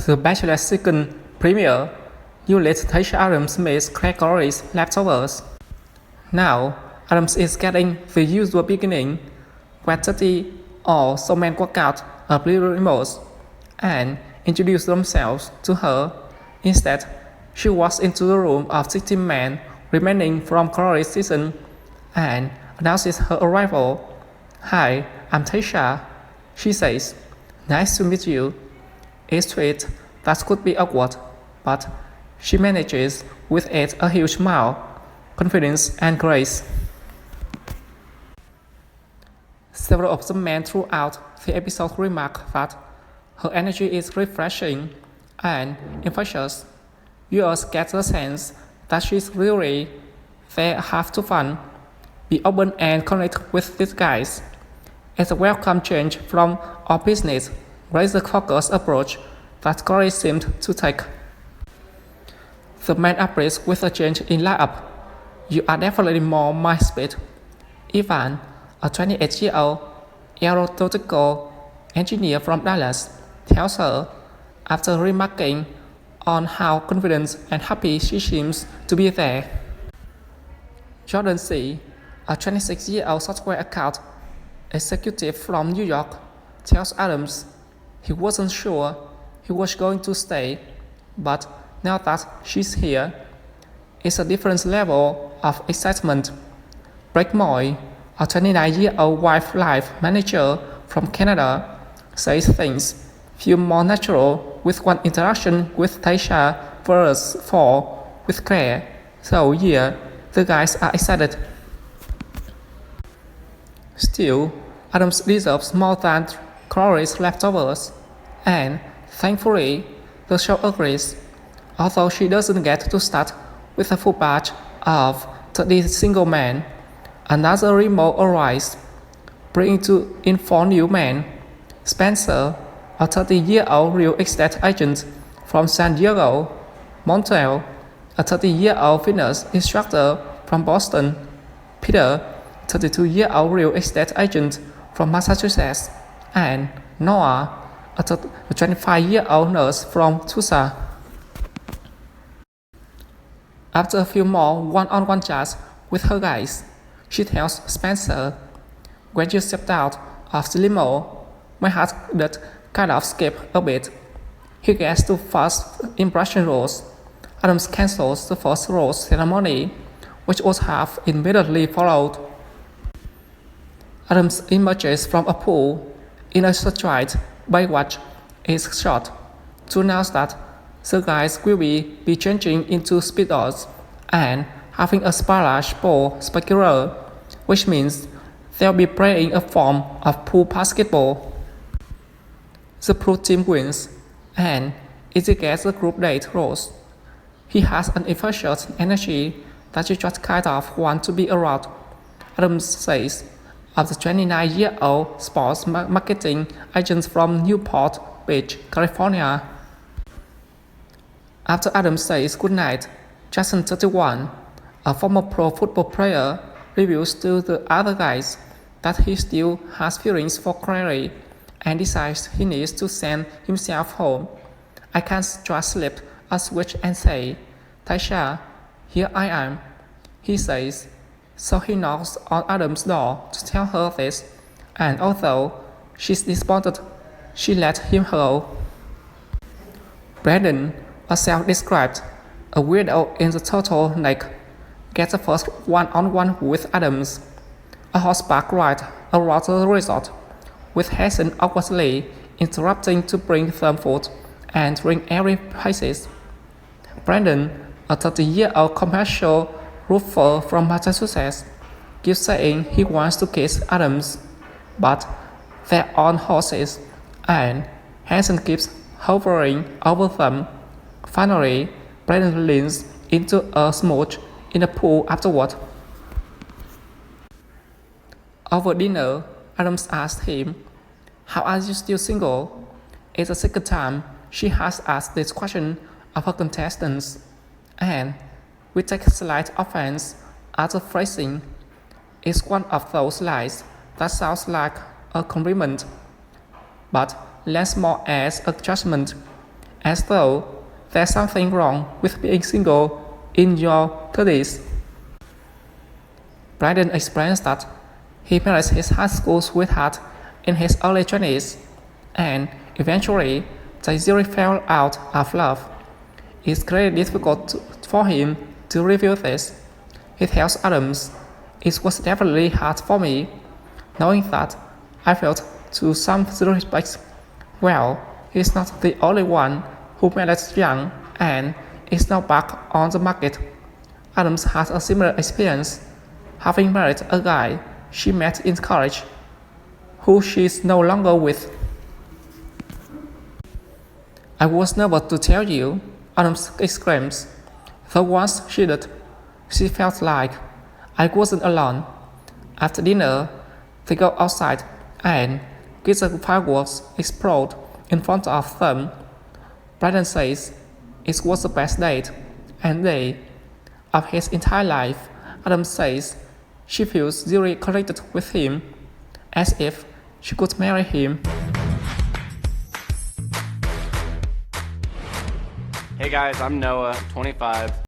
The Bachelorette season premiere, you let Tayshia Adams miss Clare Crawley's leftovers. Now, Adams is getting the usual beginning, where 30 or so men walk out of Blue remote and introduce themselves to her. Instead, she walks into the room of 60 men remaining from Crawley's season and announces her arrival. "Hi, I'm Tayshia," she says. "Nice to meet you." It's sweet, that could be awkward, but she manages with it a huge smile, confidence and grace. Several of the men throughout the episode remark that her energy is refreshing and infectious. Viewers get the sense that she's really there have to fun, be open and connect with these guys. It's a welcome change from our business, razor-focused approach that Crawley seemed to take. The men are pleased with a change in lineup. "You are definitely more my speed." Ivan, a 28-year-old aeronautical engineer from Dallas, tells her after remarking on how confident and happy she seems to be there. Jordan C., a 26-year-old software account executive from New York, tells Adams he wasn't sure he was going to stay, but now that she's here, it's a different level of excitement. Blake Moy, a 29-year-old wildlife manager from Canada, says things feel more natural with one interaction with Tayshia versus 4 with Clare. So yeah, the guys are excited. Still, Adams deserves more than Crawley's leftovers, and thankfully, the show agrees, although she doesn't get to start with a full batch of 30 single men. Another remote arrives, bringing in 4 new men. Spencer, a 30-year-old real estate agent from San Diego. Montel, a 30-year-old fitness instructor from Boston. Peter, 32-year-old real estate agent from Massachusetts. And Noah, a 25-year-old nurse from Tulsa. After a few more one-on-one chats with her guys, she tells Spencer, "When you stepped out of the limo, my heart did kind of skip a bit." He gets to first impression rose. Adams cancels the first rose ceremony, which was half immediately followed. Adams emerges from a pool in a striped Baywatch is shot to announce that the guys will be changing into speedos and having a splash ball spectacular, which means they'll be playing a form of pool basketball. The pro team wins, and Izzy gets the group date rose. He has an infectious energy that you just kind of want to be around, Adams says of the 29-year-old sports marketing agent from Newport Beach, California. After Adams says goodnight, Jason 31, a former pro football player, reveals to the other guys that he still has feelings for Clary and decides he needs to send himself home. "I can't just slip a switch and say, 'Tayshia, here I am,'" he says. So he knocks on Adams' door to tell her this, and although she's disappointed, she let him go. Brandon, a self-described a weirdo in the turtleneck, gets the first one-on-one with Adams. A horseback ride around the resort, with Hazen awkwardly interrupting to bring them food and drink every places. Brandon, a 30-year-old commercial roofer from Massachusetts, keeps saying he wants to kiss Adams, but they're on horses, and Hazen keeps hovering over them. Finally, Brandon leans into a smooch in the pool afterward. Over dinner, Adams asked him, "How are you still single?" It's the second time she has asked this question of her contestants, and we take slight offense at the phrasing. It's one of those lines that sounds like a compliment, but less more as a judgment, as though there's something wrong with being single in your 30s. Brandon explains that he married his high school sweetheart in his early 20s, and eventually they really fell out of love. It's very difficult for him to reveal this. He tells Adams, "It was definitely hard for me, knowing that I felt to some respects, well, he's not the only one who married young and is now back on the market." Adams has a similar experience, having married a guy she met in college, who she's no longer with. "I was nervous to tell you," Adams exclaims. "Though once she did, she felt like I wasn't alone." After dinner, they go outside and get the fireworks explode in front of them. Brandon says it was the best date and day of his entire life. Adams says she feels really connected with him, as if she could marry him. Hey guys, I'm Noah, 25.